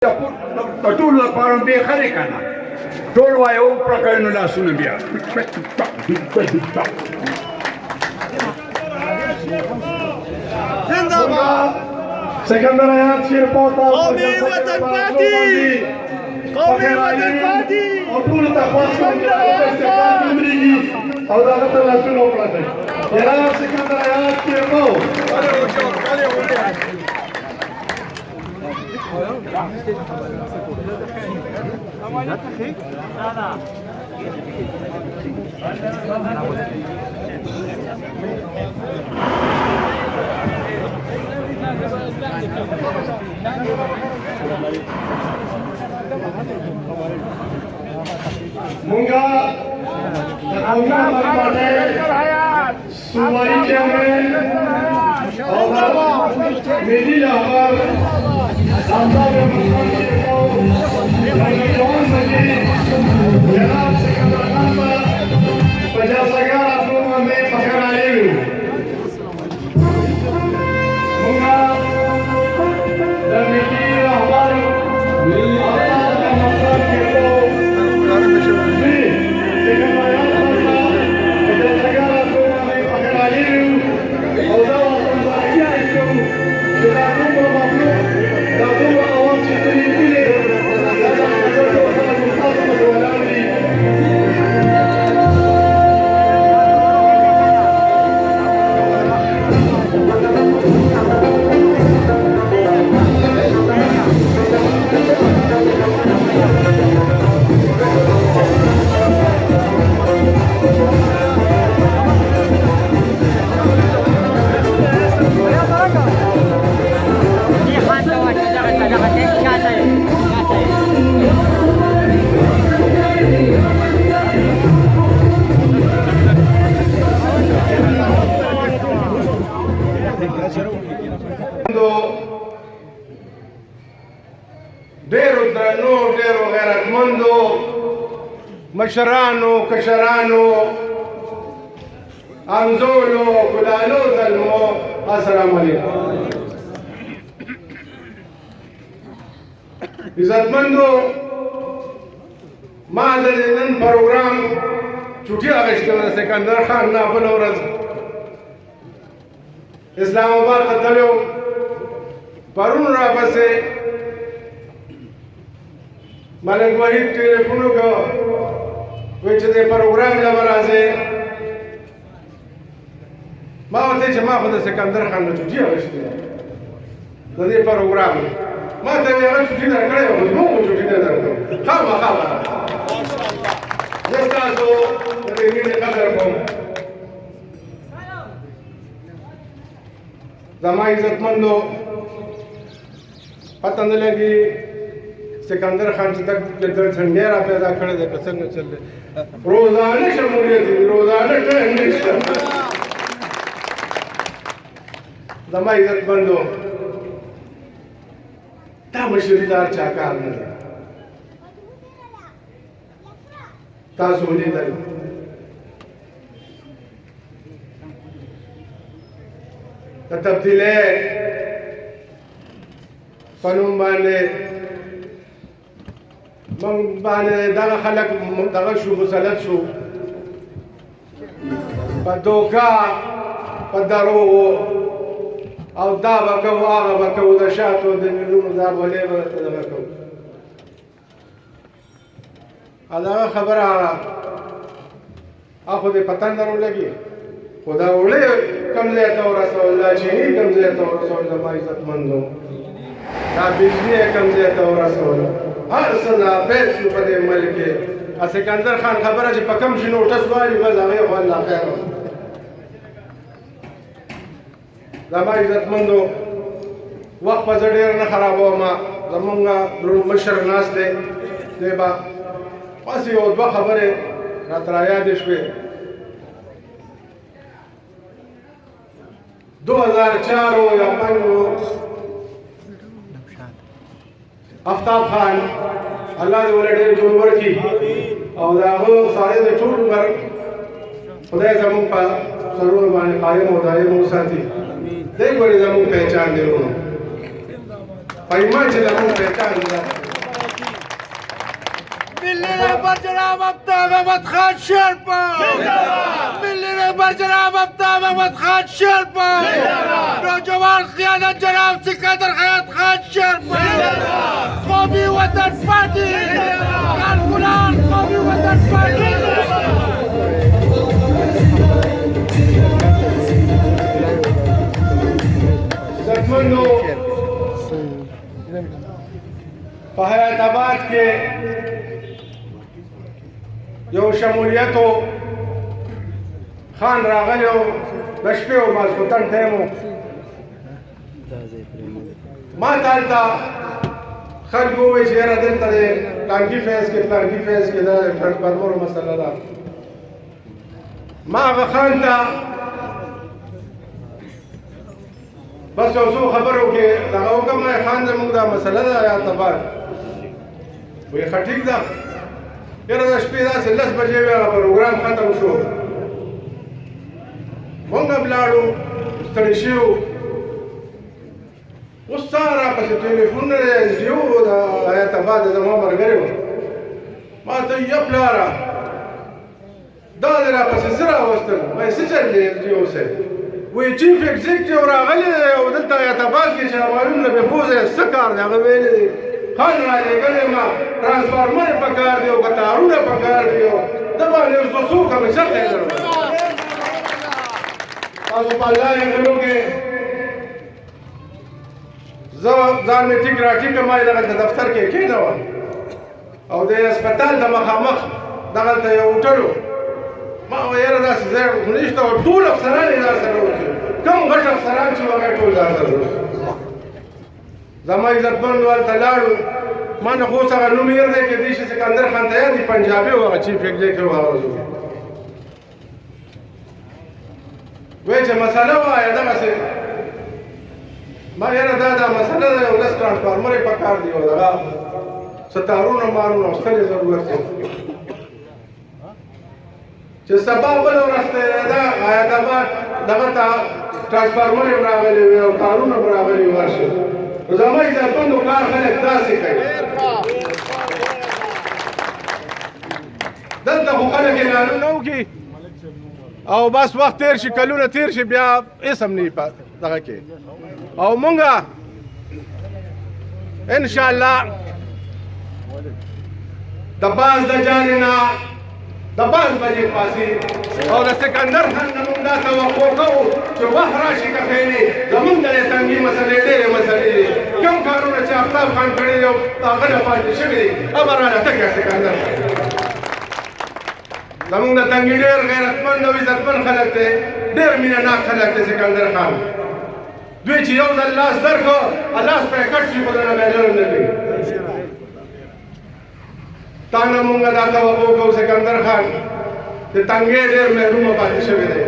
ټول لپاره به خلک کنه ټول وایو پرکړنو لاسونه بیا زنده‌باد سکندر آیات شیر پوتا قومي وطن پاتې قومي وطن پاتې او ټول تخواست کوم چې د استقلال جوړیږي او دا غته لاسونه وکړي جناب سکندر آیات شیر پو مونږه صوبایي چیرمن او ملي رهبر سردار محمد شیرپو جوان سګي جناب سکندر خان په جلسهګاه راټول باندې پکړایي مونږه د ملي رهبر ډېرو درنو ډېرو غیرتمندو مشرانو کشرانو انزولو ګلالو زلمو السلام علیکم عزتمندو ما د نن پروګرام چوټي اغشته د سکندر خان نه بل ورځ اسلام آباد ته تلو پرون را پسې ملک وحید ټلیفون وکړ وایي چې د پروګرام له راځي ما ورته چې ما خو د سکندر خان نه چوټي اغشته د دې پروګرام ما ته یې هغه چوټي درکړې وه موږ چوټي نه درکړو خامخا زه ستاسو د دې مینې قدر کوم زما عزتمندو پته نه لګي سکندر خان چې تک د څنګه را پیدا کړی دی په څنګه چل روزانه شمولیت دي روزانه ټرین نشته زما عزتمندو دا مشردار چا کار نه دی تاسو ولیدل د تبدیلۍ په نوم باندې موږ باندې دغه خلک دغه شو مسلط شو په دوکه په دروغو او دا به کوو هغه به کوو د شاتو د ملونو دا بولې به دغه کوو دغه خبره هغه خو دې په تندر ولګي خو دا وړې کوم ځای ته ورسول الله چیني کوم ځای ته ورسول زما عزتمندو دا بجلي کوم ځای ته ورسول هر څه ناپید شو په دې ملک کې سکندر خان خبره چې په کوم شي نوټس وایي بس هغې خو الله خیر زما عزتمندو وخت به زه ډېر نه خرابوم زمونږ دروند مشر ناست دی دی به بس یو دوه خبرې راته رایادې شوې 2004 یا 5 آفتاب خان الله دې ولې ډېر جوړ ورکړي او دا هغه سارے د ټول عمر خدای زموږ په سرونو باندې قائم او دائم وساتي دای ګورې زموږ پہچان دی ورونو په ایمان چې زموږ پہچان ده ملی رهبر جناب آفتاب احمد خان شیرپا ملی رهبر جناب آفتاب احمد خان شیرپا نوجوان قیادت جناب سکندر حیات خان شیرپا قومی وطن پارٹی کارکنان قومی وطن پارٹی عزتمندو په حیات آباد کې یو شمولیتو خان راغلی و د شپې و مازخوتن ټایم و ما ته هلته خلک ووایي چې یاره دلته د پلانکي فیض کې دا د ټرانسفارمرو مسله ده ما هغه خان ته بس یو څو خبرو کې دغه وکړم خان زموږ دا مسله ده حیات آباد وایي ښه ټیک ده یاره د شپې داسې 10 بجې وې هغه پروګرام ختم شو مونږ هم لاړو ستړي شوي وو اوس ستا راپسې ټلیفونونه دی ایس ډي او د حیات آباد زما ملګری و ما ته وایي یا پلاره دا دې راپسې څه راوستل وایي څه چل دی ایس ډي او صاحب وایي چیف ایگزیکټیو راغلی دی او دلته حیات آباد کې چې معلوم نه بې پوزه یې څه کار دی هغه ویلی دی خان را لېږلی ما ټرانسفارمر یې پکار دی او که تارونه پکار دی او ده باندې یو څه څوک هم چېرته یې درلود تاسو په الله یې کې زه ځان مې ټیک را ټیک ما یې دغلته دفتر کې کېنوم او د هسپتال د مخامخ دغلته یو هوټل و ما وویل یاره داسې ځای خو نشته او ټول افسران یې ځان سره اوسېدل کوم غټ افسران چې وو هغه ټول ځان سره اوسېدل زما عزتمندو هلته لاړو ما نه خو اوس هغه نوم هېر دی کېدای شي سکندر خان ته یاد وي پنجابي و هغه چیف ایګزیکټیو هغه وایي چې مسله وایه دغسې ما یاره دا مسله ده یو 10 ټرانسفارمر یې پکار دي او دغه څه تارونه مارونه او سترې ضرورت دی چې سبا بله ورځ ته دا حیات آباد دغه ته ټرانسفارمر یې راغلی وي او تارونه هم راغلي وي ورشي نو زما عزتمندو کار خلک داسې کوي دلته خو خلک اعلانونه وکړي او بس وخت تیر شي کلونه تیر شي بیا هېڅ هم نه وي دغه کې او مونږه انشاءالله د باز د جانې نه د باز بجې پاسې او د سکندر خان نه مونږ دا توقع کوو چې وخت راشي که خیرې زمونږ د دې تنګي مسلې ډېرې مسلې دي کوم کارونه چې آفتاب خان کړي دي او هغه نه پاتې شوي دي هغه رانه تګ سکندر زمونږ د تنګي ډېر غیرتمند او عزتمند خلک دی ډېر مینه ناک خلک دی سکندر خان دوی چې یو ځل لاس درکړو لاس پرې کټ شي خو درنه بیا لرم نه کوي تا نه مونږ دا توقع کوو سکندر خان چې تنګی ډېر محرومه پاتې شوی دی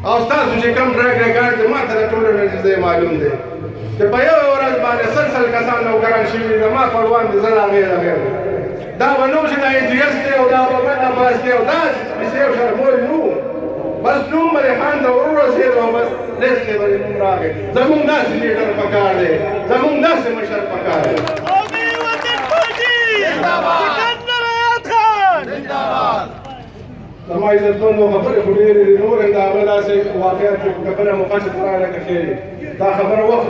او ستاسو چې کوم ټریک ریکارډ دی ما ته د ټولو نه ډېر معلوم دی چې په یوه ورځ باندې 100 کسان نوکران شوي دي زما خپلوان دي زه د هغې د غیر دا به نو چې دا انټیس دی او دا به بل عباس دی او دا سیف شرمول نو بس نوم به خان ته ورورسېد او بس لیست کې به نوم راغی زمونږ داسې لیډر پکار دی زمونږ داسې مشر پکار دی قومی وطن پارٹی سکندر حیات خان زما عزتمندو خبرې خو ډېرې دي نور د هغه داسې واقعات چې خبره مفصل قرآن کې ښیي دا خبره وخت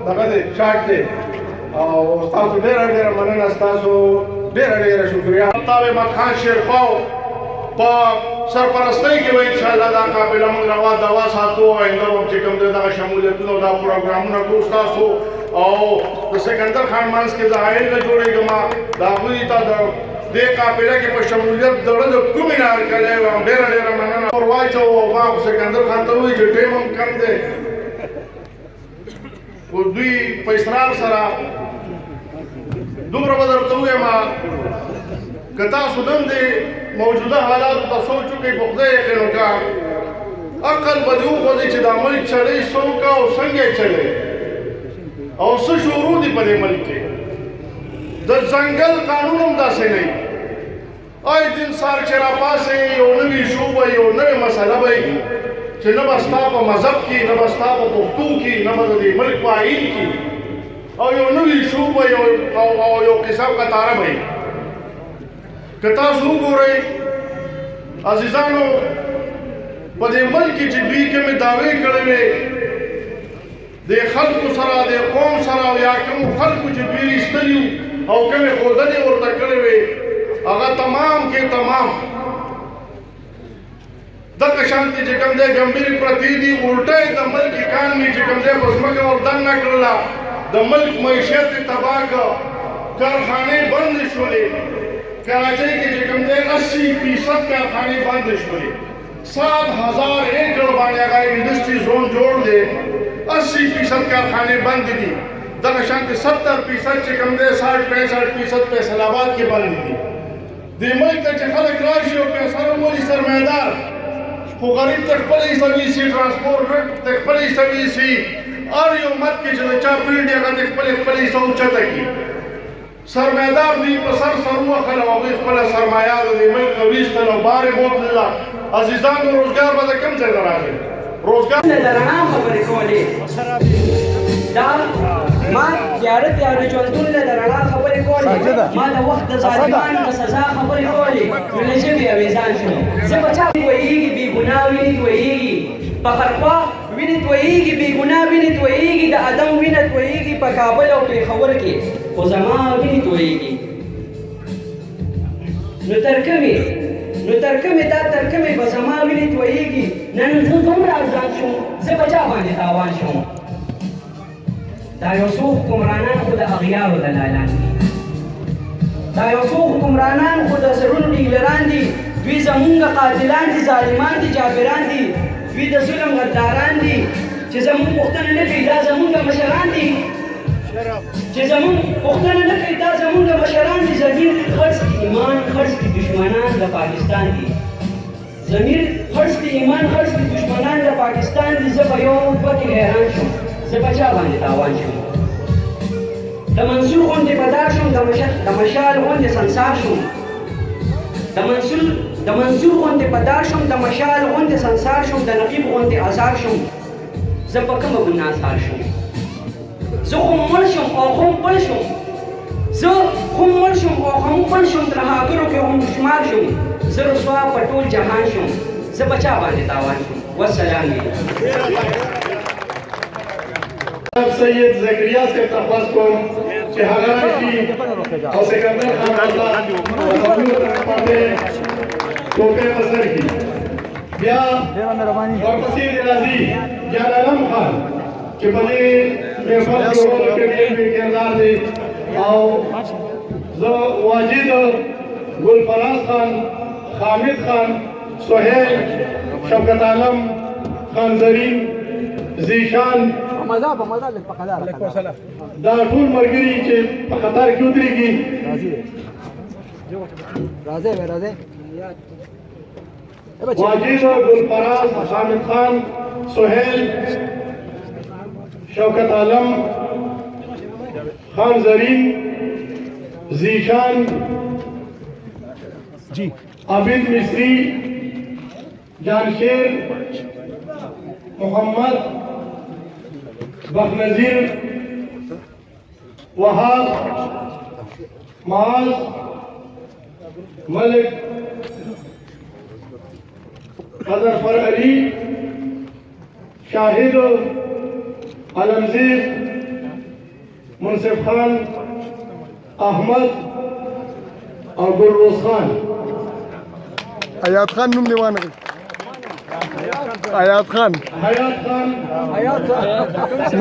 دغه دی شارټ دی او ستاسو ډېره ډېره مننه ستاسو ډېره شکریه آفتاب احمد خان شیرپا په سرپرستۍ کې به انشاءالله دا قافله موږ روا دوا ساتو آینده به چې کوم دی دغه شمولیتونه او دا پروګرامونه کوو ستاسو او د سکندر خان منځ کې ظاهر نه جوړېږم د هغوی ته د دې قافله کې په شمولیت زړه د کومې نه هرکلی وم ډېره مننه ور واچوو او ما سکندر خان ته ووایي چې ټایم هم کم دی خو دوی په اصرار سره دومره به درته ووایم که تاسو دندې موجوده حالاتو ته سوچ وکړئ په خدای یقین وکړه عقل به دې وښودی چې دا ملک چلئ څوک او څنګه یې چلئ او څه شروع دي په دې ملک کې د ځنګل قانون هم داسې نه وي آی دن سار چې راپاسې یو نوي شو به یو نوې مسله به چې نه به ستا په مذهب کې نه به ستا په پښتو کې نه به د دې ملک په آیین کې او یو نوی شو به او یو قصه قطاره به که تاسو وګورئ عزیزانو په دې ملک کې چې دوی کومې دعوې کړې وې د خلکو سره د قوم سره او یا کوم خلکو چې دوی ایستلي او کومې ښودنې ورته کړې وې هغه تمام کې تمام دغه شانتې چې کوم دی ګمبرې پرتې دي الټه یې د ملک اکانمي چې کوم دی په ځمکه ور دننه کړله د ملک معیشت یې تباه کړه کارخانې بندې شولې کراچۍ کې چې کوم دی 80% کارخانې بندې شولې 7,000 एकड़ باندې هغه انډسټري زون جوړ دی 80% کارخانې بند دي دغه شانتې 70% چې کوم دی 60-65% په فیصل آباد کې بند دي دې ملک ته چې خلک راشي او پیسه راولي سرمایه‌دار خو غریب ته خپل حصه ویسي ټرانسپورټ ته خپل حصه ویسي هر یو ملک کې چې د چا پیډ دی هغه ته خپل حصه اوچته کړي سرمایه‌دار دوی په سر وخل او هغوی خپله سرمایه د دې ملک نه ویستل او بار یې بوتلله عزیزانو روزګار به د کوم ځای نه راغلی روزګار د رڼا خبرې کولې دا ما تیاره ژوندون له د رڼا خبرې کولې ما د وخت د ظالمانو د سزا خبرې کولې نو له ژبې اویزان شوم زه په چا تویېږي بېګناه وینې تویېږي په خرخوا وینې تویېږي بېګناه وینې تویېږي د ادم وینه تویېږي په کابل او پېښور کې خو زما وینې تویېږي نو تر کومې دا تر کومې به زما وینې تویېږي نن زه دومره ارزان شوم زه په چا باندې تاوان شوم دا یو څو حکمرانان خو د اغیارو دلالان دي دا یو څو حکمرانان خو د زړونو ډیلران دي دوی زمونږ قاتلان دي ظالمان دي جابران دي دوی د ظلم غداران دي چې زمونږ پوښتنه نه کوي دا زمونږ مشران دي چې زمونږ پوښتنه نه کوي دا زمونږ مشران دي زمیر خرڅ دي ایمان خرڅ دي دشمنان د پاکستان دي زمیر خرڅ دي ایمان خرڅ دي دشمنان د پاکستان دي زه په یو دوه کې حیران شوم زه په چا باندې تاوان شوم د منصور غوندې بدار شوم د مشال غوندې سنسار شوم د منصور غوندې بدار شوم د مشال غوندې سنسار شوم د نقیب غوندې آزار شوم زه په کومه ګناه اثار شوم زه خو مړ شم او خو پړ شم زه خو مړ شم او خو پړ شم تر هاګرو کې هم شمار شم زه رسوا په ټول جهان شم زه په چا باندې تاوان شم والسلام سید زکریا سے تپاس کوم چې هغه راشي او سکندر خان الله باندې ټوکې اثر کی بیا ورپسې دی راځي جلال علم خان چې په دې محفل کې ډېر کردار دی او زه واجد ګلفراز خان حامد خان سهیل شوکت عالم خان زرین زیشان دا ټول ملګري چې په قطار کې ودرېږي واجد ګلفراز حامد خان سهیل شوکت عالم خان زرین زیشان عابد مصری جانشیر محمد بخنظیر وهاب معاذ ملک اظفر علی شاہد علمزیر منصف خان احمد اور گلروز خان حیات خان نوم دی وانه حیات خان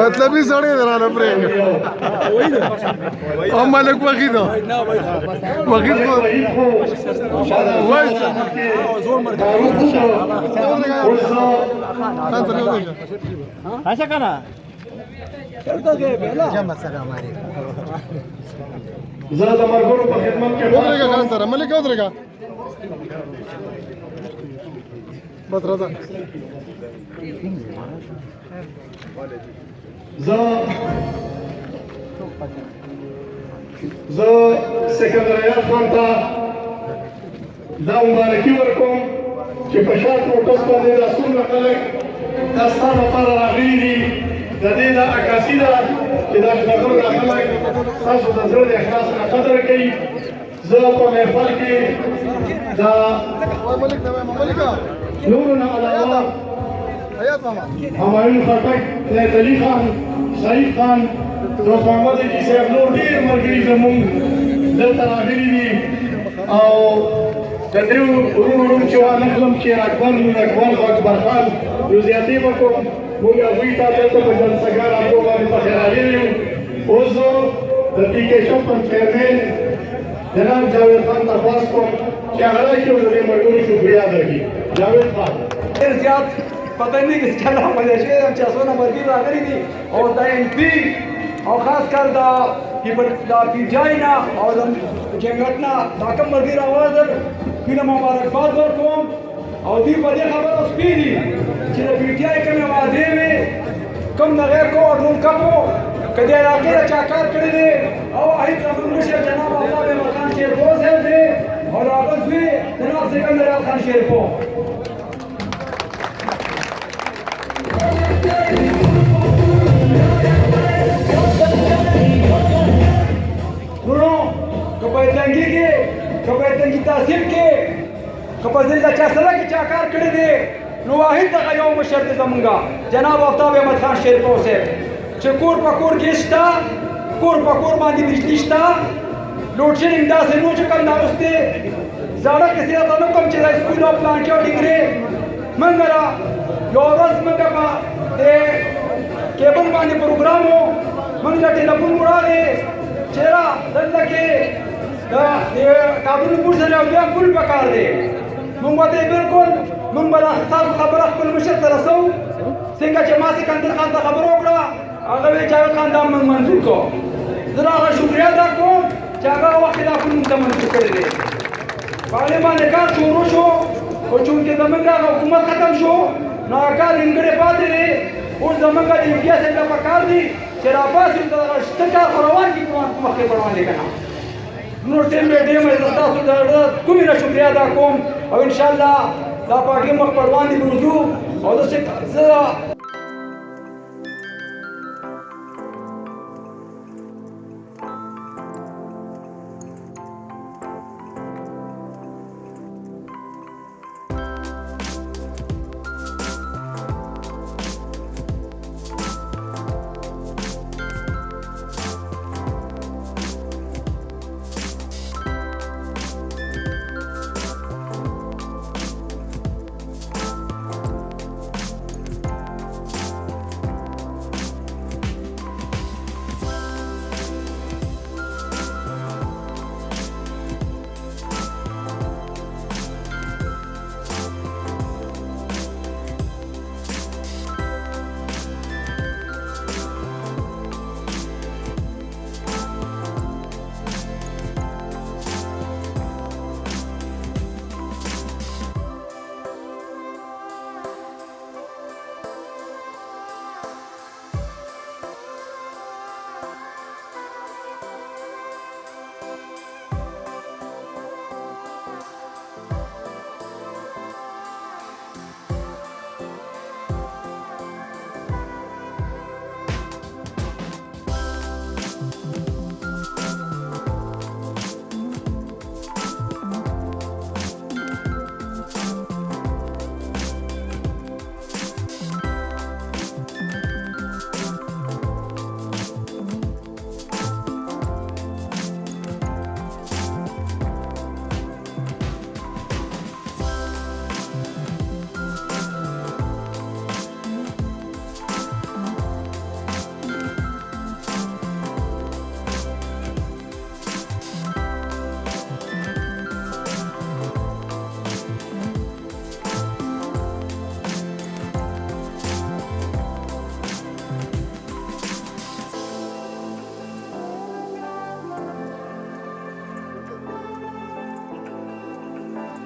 مطلبی سړی درانه پرې او ملک وحید وحید ऐसा करना زړه مرګورو په خدمت کې ودرېږه خان سره ملک ودرېږه بس راځه زه سکندر حیات خان ته دا مبارکي ورکوم چې په شات موټس باندې دا څومره خلک دا ستا لپاره راغلي دي د دې دا عکاسي ده چې دا خبرو د خلک تاسو د زړه د اخلاص نه قدر کوي زه په محفل کې دا ملک دا ملکا نورونه علاوه حیات ماما همایون خټک نیت علي خان سعید خان دوست محمد علي صاحب نور ډېر ملګري زموږ دلته راغلي دي او د دریو ورونو چې وانخلم چې اکبر او اکبر خان نو زیاتې به کوم موږ هغوی ته دلته په جلسهګاه راډیو باندې پکې راغلي یو اوس زه د پي کې شپن چیرمین جناب جاوید خان تپاس کوم چې هغه راشي او د دې ملګرو شکریا درکړي جاوید خان ډېر زیات پته نه کېږي چې کله ملیشیا هم چې څونه ملګري راغلي دي او د ایم پي او خاص کر د پي جی آی نه او د جنګټ نه دا کوم ملګري راوړل دوی مبارکباد ورکوم او دوی په دې خبره سپي دي چې د پي ټي آی کومې وعدې وې کوم د غیر کو ډول کپو که د علاقې نه چا کار کړی دی او هغې قبرمشر جناب الله احمد خان شیرپو صاحب دی او د هغه زوی جناب سکندر خان شیرپو ورونو که په تنګي کې که په تنګي تحصیل کې که په ځل د چا سره کې چا کار کړی دی نو واحد دغه یو مشر دی زمونږ جناب آفتاب احمد خان شیرپو صاحب چې کور په کور کې شته کور په کور باندې بجلي شته لوډ شیډینګ داسې نو چې کوم دا اوس دی زاړه کیسې راته نه کوم چې د سکول او پلانچ او ډګرې موږ را یو ورځ موږ په دې کیبل باندې پروګرام و موږ له ټلیفون وړاندې چې را دلته کې د کابل پور سره بیا ګل پکار دی موږ ته بالکل موږ به تاسو خبره خپل مشر ته رسو څنګه چې ما سکندر خان ته خبره وکړه هغه وی جاوید خان دا موږ منظور کو زه هغه شکریا ادا کوم چې هغه وخت دا کوم ته منظور کړی دی باندې باندې کار شروع شو او چونکې زمونږ حکومت ختم شو نو هغه کار نیمګړی پاتې دی اوس زمونږ د امتیاز ته پکار دي چې راپاسې دغه شته کار خو روان کړي په مخکې به روان دی که نه نو ټیم به ډېر مې زه ستاسو د کومې نه شکریا ادا کوم او انشاءالله دا پارټي مخ پر وړاندې به وځو او زه